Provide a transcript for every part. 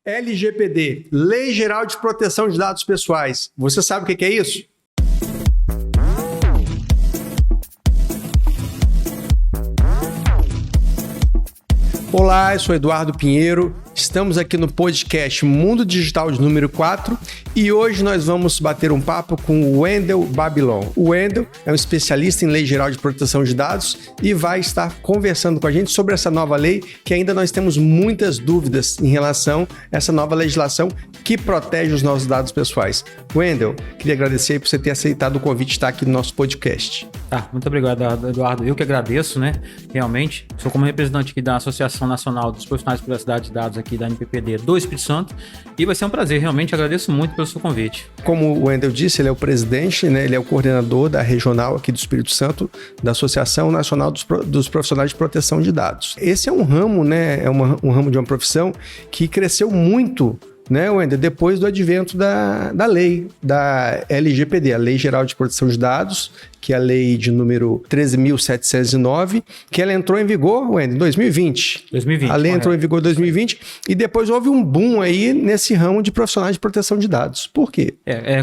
LGPD, Lei Geral de Proteção de Dados Pessoais. Você sabe o que é isso? Olá, eu sou Eduardo Pinheiro, estamos aqui no podcast Mundo Digital de número 4 e hoje nós vamos bater um papo com o Wendel Babylon. O Wendel é um especialista em Lei Geral de Proteção de Dados e vai estar conversando com a gente sobre essa nova lei que ainda nós temos muitas dúvidas em relação a essa nova legislação que protege os nossos dados pessoais. Wendel, queria agradecer por você ter aceitado o convite de estar aqui no nosso podcast. Muito obrigado, Eduardo. Eu que agradeço, realmente. Sou como representante aqui da Associação Nacional dos Profissionais de Privacidade de Dados aqui da NPPD do Espírito Santo e vai ser um prazer, realmente agradeço muito pelo seu convite. Como o Wendel disse, ele é o presidente, ele é o coordenador da regional aqui do Espírito Santo da Associação Nacional dos Profissionais de Proteção de Dados. Esse é um ramo, um ramo de uma profissão que cresceu muito, Wendel, depois do advento da lei, da LGPD, a Lei Geral de Proteção de Dados, que é a lei de número 13.709, que ela entrou em vigor, Wendel, em 2020. A lei entrou em vigor em 2020 e depois houve um boom aí nesse ramo de profissionais de proteção de dados. Por quê?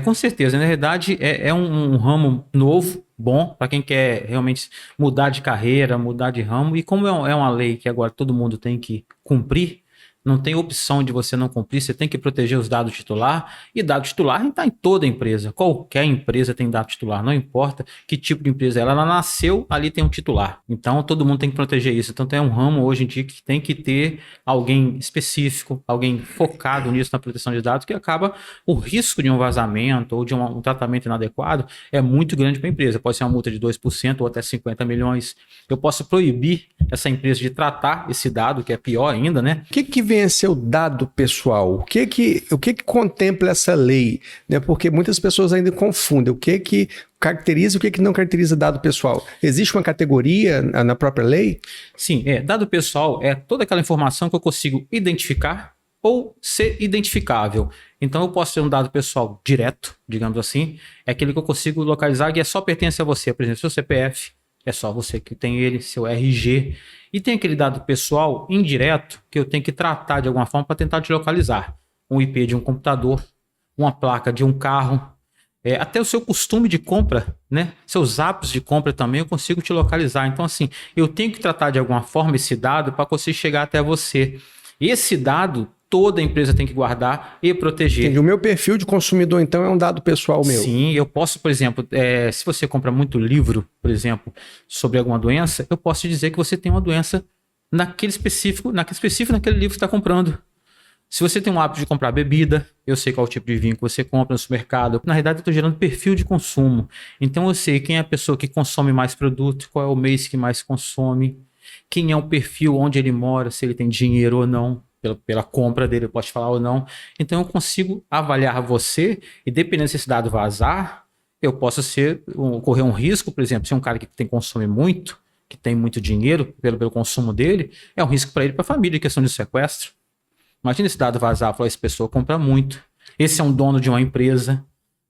Com certeza. Na verdade, é um ramo novo, bom, para quem quer realmente mudar de carreira, mudar de ramo. E como é uma lei que agora todo mundo tem que cumprir, não tem opção de você não cumprir, você tem que proteger os dados titular, e dado titular está em toda empresa, qualquer empresa tem dado titular, não importa que tipo de empresa ela nasceu, ali tem um titular, então todo mundo tem que proteger isso, então tem um ramo hoje em dia que tem que ter alguém específico, alguém focado nisso na proteção de dados, que acaba o risco de um vazamento ou de um tratamento inadequado é muito grande para a empresa, pode ser uma multa de 2% ou até 50 milhões, eu posso proibir essa empresa de tratar esse dado, que é pior ainda, O que vem a ser o dado pessoal? O que contempla essa lei? Porque muitas pessoas ainda confundem o que caracteriza e o que não caracteriza dado pessoal. Existe uma categoria na própria lei? Sim, dado pessoal é toda aquela informação que eu consigo identificar ou ser identificável. Então eu posso ter um dado pessoal direto, digamos assim, é aquele que eu consigo localizar e só pertence a você, por exemplo, seu CPF, é só você que tem ele, seu RG. E tem aquele dado pessoal indireto que eu tenho que tratar de alguma forma para tentar te localizar. Um IP de um computador, uma placa de um carro, até o seu costume de compra, seus hábitos de compra também eu consigo te localizar. Então assim, eu tenho que tratar de alguma forma esse dado para conseguir chegar até você. Esse dado toda empresa tem que guardar e proteger. Entendi. O meu perfil de consumidor, então, é um dado pessoal meu. Sim, eu posso, por exemplo, se você compra muito livro, por exemplo, sobre alguma doença, eu posso te dizer que você tem uma doença naquele livro que você está comprando. Se você tem um hábito de comprar bebida, eu sei qual tipo de vinho que você compra no supermercado. Na realidade, eu estou gerando perfil de consumo. Então, eu sei quem é a pessoa que consome mais produto, qual é o mês que mais consome, quem é o perfil, onde ele mora, se ele tem dinheiro ou não. Pela compra dele, eu posso falar ou não. Então, eu consigo avaliar você e, dependendo se esse dado vazar, eu posso correr um risco, por exemplo, se é um cara que consome muito, que tem muito dinheiro pelo consumo dele, é um risco para ele e para a família, questão de sequestro. Imagina esse dado vazar, falar, essa pessoa compra muito, esse é um dono de uma empresa,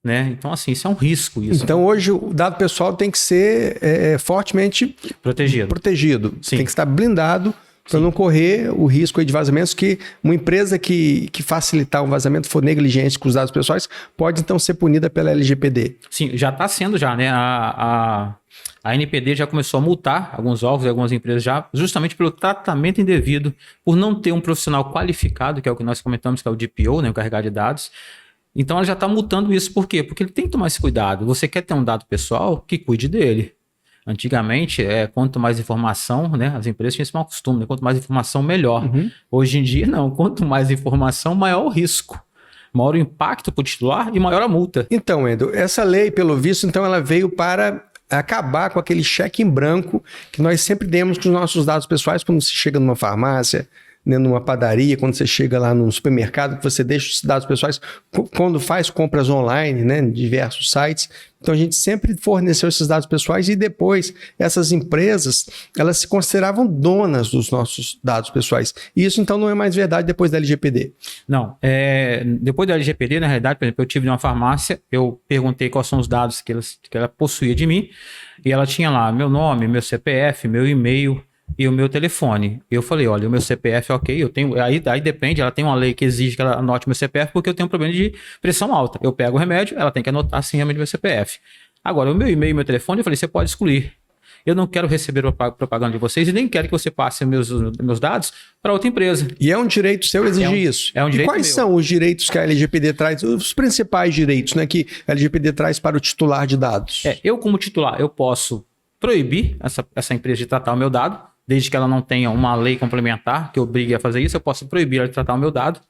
Então, assim, isso é um risco. Então, hoje, o dado pessoal tem que ser fortemente protegido. Sim. Tem que estar blindado para não correr o risco aí de vazamentos, que uma empresa que facilitar um vazamento for negligente com os dados pessoais pode então ser punida pela LGPD. Sim, já está sendo já, A NPD já começou a multar alguns órgãos e algumas empresas já, justamente pelo tratamento indevido, por não ter um profissional qualificado, que é o que nós comentamos, que é o DPO, o encarregado de dados. Então ela já está multando isso. Por quê? Porque ele tem que tomar esse cuidado. Você quer ter um dado pessoal, que cuide dele. Antigamente, quanto mais informação, as empresas tinham esse mau costume, quanto mais informação, melhor. Uhum. Hoje em dia, não. Quanto mais informação, maior o risco. Maior o impacto para o titular e maior a multa. Então, Wendel, essa lei, pelo visto, então ela veio para acabar com aquele cheque em branco que nós sempre demos com os nossos dados pessoais quando você chega numa farmácia, numa padaria, quando você chega lá no supermercado, que você deixa os dados pessoais, quando faz compras online, em diversos sites. Então a gente sempre forneceu esses dados pessoais e depois essas empresas, elas se consideravam donas dos nossos dados pessoais. E isso então não é mais verdade depois da LGPD. Não, depois da LGPD, na realidade, por exemplo, eu tive numa farmácia, eu perguntei quais são os dados que ela possuía de mim, e ela tinha lá meu nome, meu CPF, meu e-mail, e o meu telefone. Eu falei, olha, o meu CPF, ok, eu tenho, aí depende, ela tem uma lei que exige que ela anote meu CPF porque eu tenho um problema de pressão alta. Eu pego o remédio, ela tem que anotar sim realmente meu CPF. Agora, o meu e-mail e meu telefone, eu falei, você pode excluir. Eu não quero receber propaganda de vocês e nem quero que você passe meus dados para outra empresa. E é um direito seu exigir isso. É um direito E quais meu. são os direitos que a LGPD traz, os principais direitos, né, que a LGPD traz para o titular de dados? Eu, como titular, eu posso proibir essa empresa de tratar o meu dado, desde que ela não tenha uma lei complementar que obrigue a fazer isso, eu posso proibir ela de tratar o meu dado.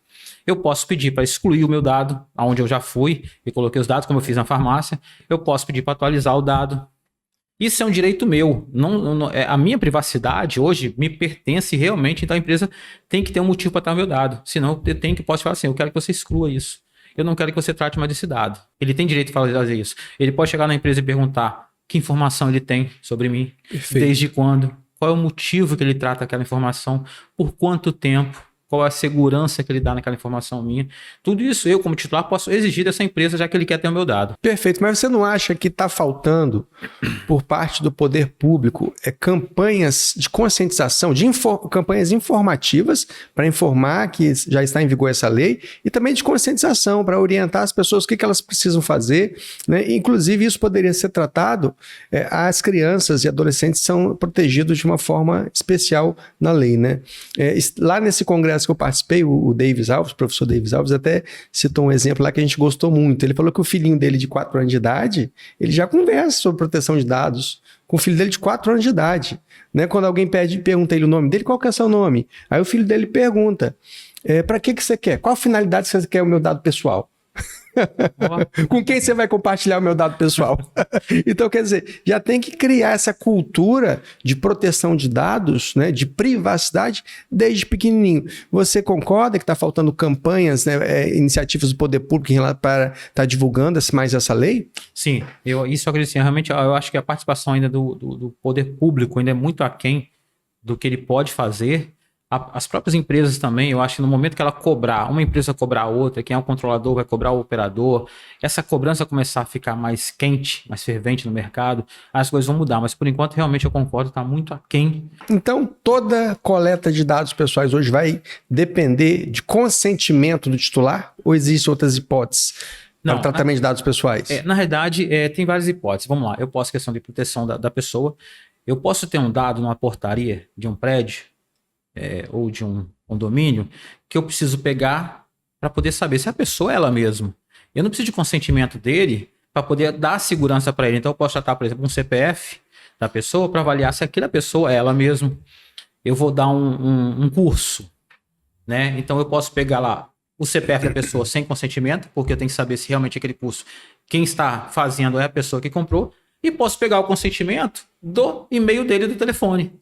Eu posso pedir para excluir o meu dado, aonde eu já fui e coloquei os dados, como eu fiz na farmácia. Eu posso pedir para atualizar o dado. Isso é um direito meu. A minha privacidade hoje me pertence realmente, então a empresa tem que ter um motivo para estar o meu dado. Senão posso falar assim, eu quero que você exclua isso. Eu não quero que você trate mais desse dado. Ele tem direito de fazer isso. Ele pode chegar na empresa e perguntar que informação ele tem sobre mim, Perfeito. desde quando, qual é o motivo que ele trata aquela informação, por quanto tempo, qual é a segurança que ele dá naquela informação minha. Tudo isso eu, como titular, posso exigir dessa empresa, já que ele quer ter o meu dado. Perfeito, mas você não acha que está faltando, por parte do poder público, campanhas de conscientização, campanhas informativas para informar que já está em vigor essa lei e também de conscientização para orientar as pessoas o que elas precisam fazer, né? Inclusive, isso poderia ser tratado, as crianças e adolescentes são protegidos de uma forma especial na lei, né? Lá nesse congresso que eu participei, o Davis Alves, o professor Davis Alves, até citou um exemplo lá que a gente gostou muito. Ele falou que o filhinho dele de 4 anos de idade, ele já conversa sobre proteção de dados com o filho dele de 4 anos de idade. Né? Quando alguém pergunta ele o nome dele, qual que é o seu nome? Aí o filho dele pergunta, para que você quer? Qual a finalidade que você quer o meu dado pessoal? Com quem você vai compartilhar o meu dado pessoal? Então, quer dizer, já tem que criar essa cultura de proteção de dados, né, de privacidade, desde pequenininho. Você concorda que está faltando campanhas, né, iniciativas do poder público para estar divulgando mais essa lei? Sim, isso eu acredito, realmente eu acho que a participação ainda do poder público ainda é muito aquém do que ele pode fazer. As próprias empresas também, eu acho que no momento que ela cobrar, uma empresa cobrar a outra, quem é o controlador vai cobrar o operador, essa cobrança começar a ficar mais quente, mais fervente no mercado, as coisas vão mudar, mas por enquanto realmente eu concordo, está muito aquém. Então toda coleta de dados pessoais hoje vai depender de consentimento do titular ou existem outras hipóteses para o tratamento de dados pessoais? Na realidade, tem várias hipóteses. Vamos lá, eu posso, questão de proteção da pessoa, eu posso ter um dado numa portaria de um prédio, ou de um condomínio, que eu preciso pegar para poder saber se a pessoa é ela mesma. Eu não preciso de consentimento dele para poder dar segurança para ele. Então eu posso tratar, por exemplo, um CPF da pessoa para avaliar se aquela pessoa é ela mesma. Eu vou dar um curso, né? Então eu posso pegar lá o CPF da pessoa sem consentimento, porque eu tenho que saber se realmente aquele curso, quem está fazendo é a pessoa que comprou, e posso pegar o consentimento do e-mail dele do telefone.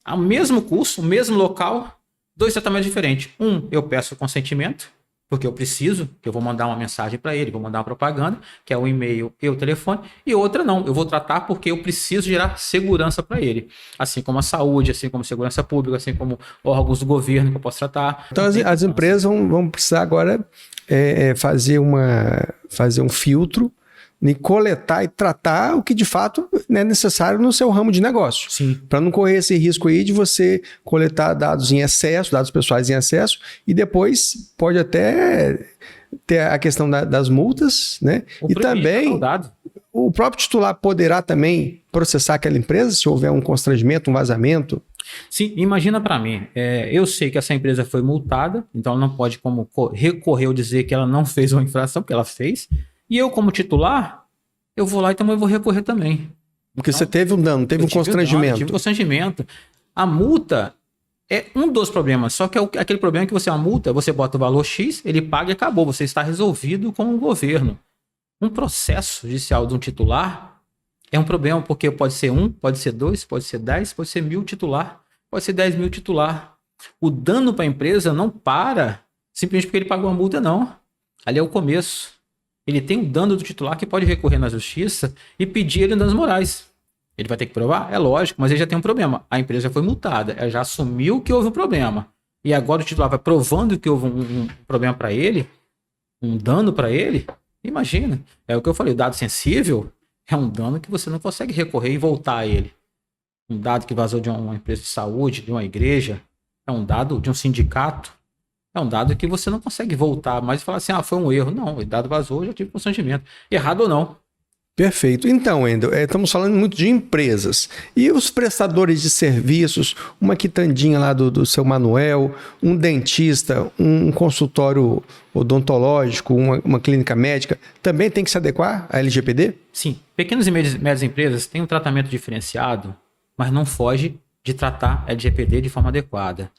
O mesmo curso, o mesmo local, 2 tratamentos diferentes. Eu peço consentimento, porque eu preciso, que eu vou mandar uma mensagem para ele, vou mandar uma propaganda, que é o e-mail e o telefone, e outra não, eu vou tratar porque eu preciso gerar segurança para ele. Assim como a saúde, assim como segurança pública, assim como órgãos do governo que eu posso tratar. Então as empresas vão precisar agora fazer um filtro, coletar e tratar o que de fato é necessário no seu ramo de negócio. Para não correr esse risco aí de você coletar dados em excesso, dados pessoais em excesso, e depois pode até ter a questão das multas, né? E também o próprio titular poderá também processar aquela empresa se houver um constrangimento, um vazamento. Sim, imagina para mim, eu sei que essa empresa foi multada, então ela não pode como recorrer ou dizer que ela não fez uma infração, porque ela fez. E eu, como titular, eu vou lá e também vou recorrer também. Porque então, você teve um dano, teve um constrangimento. Tive um constrangimento. A multa é um dos problemas, só que aquele problema que você, a multa, você bota o valor X, ele paga e acabou, você está resolvido com o governo. Um processo judicial de um titular é um problema, porque pode ser 1, pode ser 2, pode ser 10, pode ser 1.000 titular, pode ser 10.000 titular. O dano para a empresa não para simplesmente porque ele pagou a multa, não. Ali é o começo. Ele tem um dano do titular que pode recorrer na justiça e pedir ele danos morais. Ele vai ter que provar? É lógico, mas ele já tem um problema. A empresa já foi multada, ela já assumiu que houve um problema. E agora o titular vai provando que houve um problema para ele, um dano para ele. Imagina, é o que eu falei, o dado sensível é um dano que você não consegue recorrer e voltar a ele. um dado que vazou de uma empresa de saúde, de uma igreja, é um dado de um sindicato, é um dado que você não consegue voltar mais e falar assim, foi um erro. Não, o dado vazou, eu já tive constrangimento. Errado ou não. Perfeito. Então, Wendel, estamos falando muito de empresas. E os prestadores de serviços, uma quitandinha lá do seu Manuel, um dentista, um consultório odontológico, uma clínica médica, também tem que se adequar à LGPD? Sim. Pequenas e médias empresas têm um tratamento diferenciado, mas não foge de tratar a LGPD de forma adequada.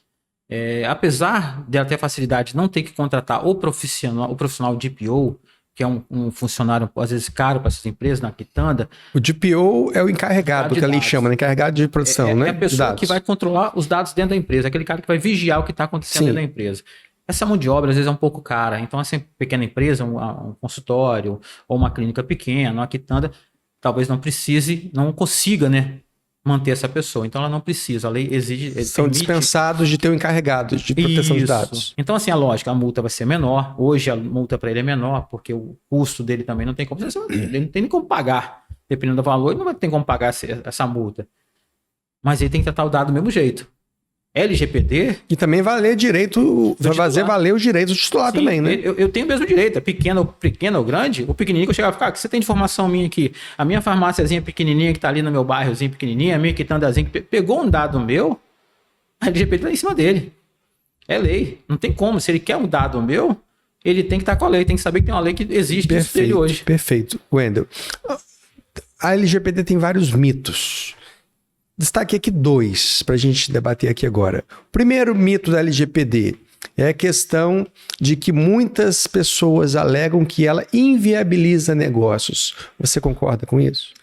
Apesar de ela ter a facilidade de não ter que contratar o profissional de DPO, que é um funcionário, às vezes, caro para essas empresas, na quitanda. O DPO é o encarregado, que a lei chama, encarregado de produção, né? É a pessoa que vai controlar os dados dentro da empresa, aquele cara que vai vigiar o que está acontecendo dentro da empresa. Essa mão de obra, às vezes, é um pouco cara. Então, essa pequena empresa, um consultório, ou uma clínica pequena, uma quitanda, talvez não precise, não consiga, né, manter essa pessoa. Então, ela não precisa. A lei exige... São dispensados de ter o encarregado de proteção de dados. Então, assim, a lógica, a multa vai ser menor. Hoje, a multa para ele é menor, porque o custo dele também não tem como... Ele não tem nem como pagar. Dependendo do valor, ele não vai ter como pagar essa multa. Mas ele tem que tratar o dado do mesmo jeito. LGPD... E também valer direito... Vai valer os direitos do titular também, né? Eu tenho o mesmo direito. É pequeno ou grande. O pequenininho que eu chegava e falava, o que você tem de informação minha aqui? A minha farmáciazinha pequenininha que tá ali no meu bairrozinho pequenininha, a minha quitandazinha que pegou um dado meu, a LGPD tá em cima dele. É lei. Não tem como. Se ele quer um dado meu, ele tem que estar com a lei. Tem que saber que tem uma lei que existe isso dele hoje. Perfeito. Wendel, a LGPD tem vários mitos. Destaque aqui 2 para a gente debater aqui agora. O primeiro mito da LGPD é a questão de que muitas pessoas alegam que ela inviabiliza negócios. Você concorda com isso?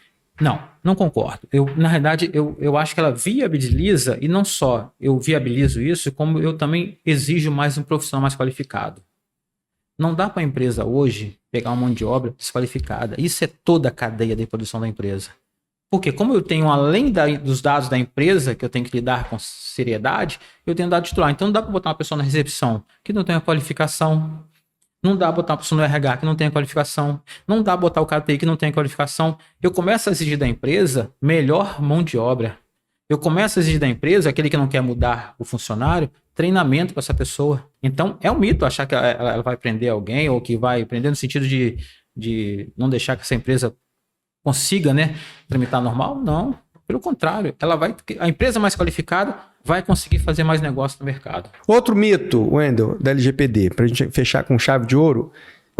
Não concordo. Na verdade, eu acho que ela viabiliza, e não só eu viabilizo isso, como eu também exijo mais um profissional mais qualificado. Não dá para a empresa hoje pegar uma mão de obra desqualificada. Isso é toda a cadeia de produção da empresa. Porque como eu tenho, além dos dados da empresa, que eu tenho que lidar com seriedade, eu tenho dado titular. Então não dá para botar uma pessoa na recepção que não tem a qualificação. Não dá para botar uma pessoa no RH que não tem a qualificação. Não dá para botar o KTI que não tem a qualificação. Eu começo a exigir da empresa melhor mão de obra. Eu começo a exigir da empresa, aquele que não quer mudar o funcionário, treinamento para essa pessoa. Então é um mito achar que ela vai prender alguém, ou que vai prender no sentido de não deixar que essa empresa consiga, né, tramitar normal. Não, pelo contrário, a empresa mais qualificada vai conseguir fazer mais negócio no mercado. Outro mito, Wendel, da LGPD, para a gente fechar com chave de ouro,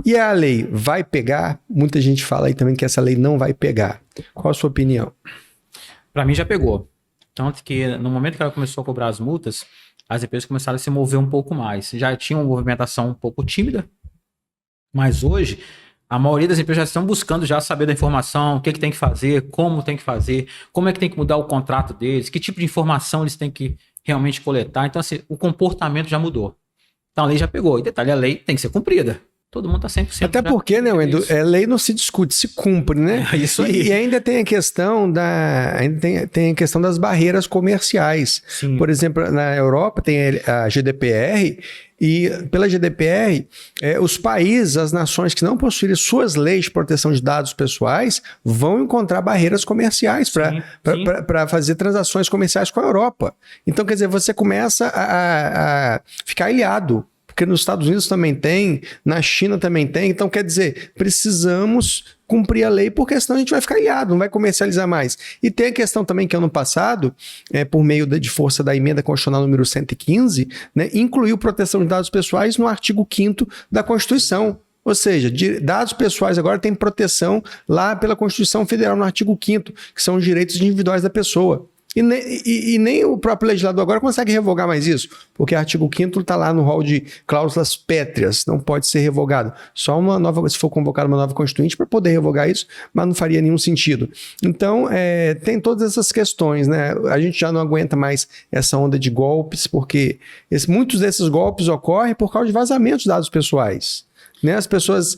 e a lei vai pegar? Muita gente fala aí também que essa lei não vai pegar. Qual a sua opinião? Para mim já pegou. Tanto que no momento que ela começou a cobrar as multas, as empresas começaram a se mover um pouco mais. Já tinha uma movimentação um pouco tímida, mas hoje a maioria das empresas já estão buscando já saber da informação, o que tem que fazer, como tem que fazer, como é que tem que mudar o contrato deles, que tipo de informação eles têm que realmente coletar. Então, assim, o comportamento já mudou. Então, a lei já pegou. E detalhe, a lei tem que ser cumprida. Todo mundo está 100%. Até porque, né, Wendel, lei não se discute, se cumpre, né? É isso aí. E ainda tem a questão tem a questão das barreiras comerciais. Sim. Por exemplo, na Europa tem a GDPR, e pela GDPR, os países, as nações que não possuírem suas leis de proteção de dados pessoais vão encontrar barreiras comerciais para fazer transações comerciais com a Europa. Então, quer dizer, você começa a ficar ilhado. Porque nos Estados Unidos também tem, na China também tem. Então, quer dizer, precisamos cumprir a lei, porque senão a gente vai ficar ilhado, não vai comercializar mais. E tem a questão também que ano passado, por meio de força da emenda constitucional número 115, né, incluiu proteção de dados pessoais no artigo 5º da Constituição. Ou seja, dados pessoais agora têm proteção lá pela Constituição Federal, no artigo 5º, que são os direitos individuais da pessoa. E nem o próprio legislador agora consegue revogar mais isso, porque o artigo 5º está lá no rol de cláusulas pétreas, não pode ser revogado. Só se for convocada uma nova constituinte para poder revogar isso, mas não faria nenhum sentido. Então, tem todas essas questões, né? A gente já não aguenta mais essa onda de golpes, porque muitos desses golpes ocorrem por causa de vazamentos de dados pessoais. Né? As pessoas,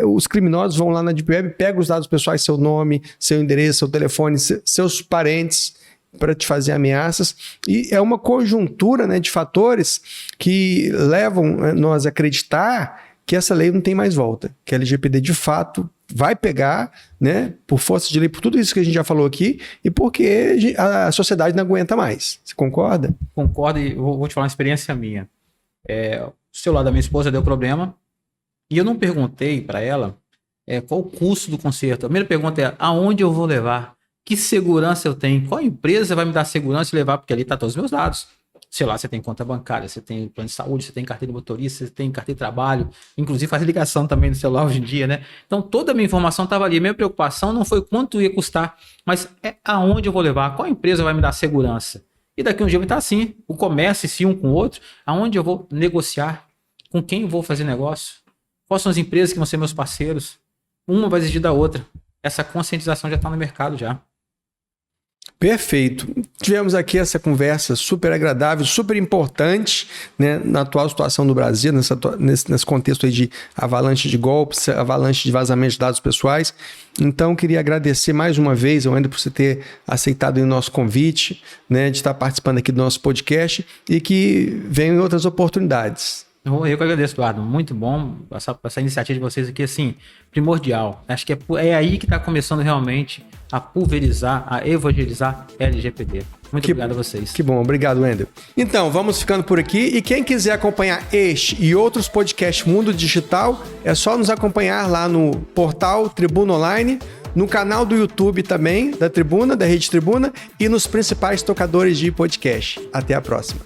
os criminosos vão lá na Deep Web, pegam os dados pessoais, seu nome, seu endereço, seu telefone, seus parentes, para te fazer ameaças, e é uma conjuntura, né, de fatores que levam nós a acreditar que essa lei não tem mais volta, que a LGPD de fato vai pegar, né, por força de lei, por tudo isso que a gente já falou aqui, e porque a sociedade não aguenta mais. Você concorda? Concordo, e vou te falar uma experiência minha. O celular da minha esposa deu problema, e eu não perguntei para ela qual o custo do conserto. A primeira pergunta é, aonde eu vou levar? Que segurança eu tenho? Qual empresa vai me dar segurança e levar? Porque ali está todos os meus dados. Sei lá, você tem conta bancária, você tem plano de saúde, você tem carteira de motorista, você tem carteira de trabalho, inclusive faz ligação também no celular hoje em dia, né? Então toda a minha informação estava ali. Minha preocupação não foi quanto ia custar, mas aonde eu vou levar, qual empresa vai me dar segurança. E daqui a um dia vai estar assim, o comércio se um com o outro, aonde eu vou negociar, com quem eu vou fazer negócio, quais são as empresas que vão ser meus parceiros, uma vai exigir da outra. Essa conscientização já está no mercado já. Perfeito. Tivemos aqui essa conversa super agradável, super importante, né, na atual situação do Brasil, nesse contexto aí de avalanche de golpes, avalanche de vazamento de dados pessoais. Então, queria agradecer mais uma vez ao Ender por você ter aceitado o nosso convite, né, de estar participando aqui do nosso podcast e que venham outras oportunidades. Eu que agradeço, Eduardo. Muito bom essa iniciativa de vocês aqui, assim, primordial. Acho que é aí que está começando realmente a pulverizar, a evangelizar LGPD. Muito obrigado a vocês. Que bom, obrigado, Wendel. Então, vamos ficando por aqui. E quem quiser acompanhar este e outros podcasts Mundo Digital, é só nos acompanhar lá no portal Tribuna Online, no canal do YouTube também, da Tribuna, da Rede Tribuna, e nos principais tocadores de podcast. Até a próxima.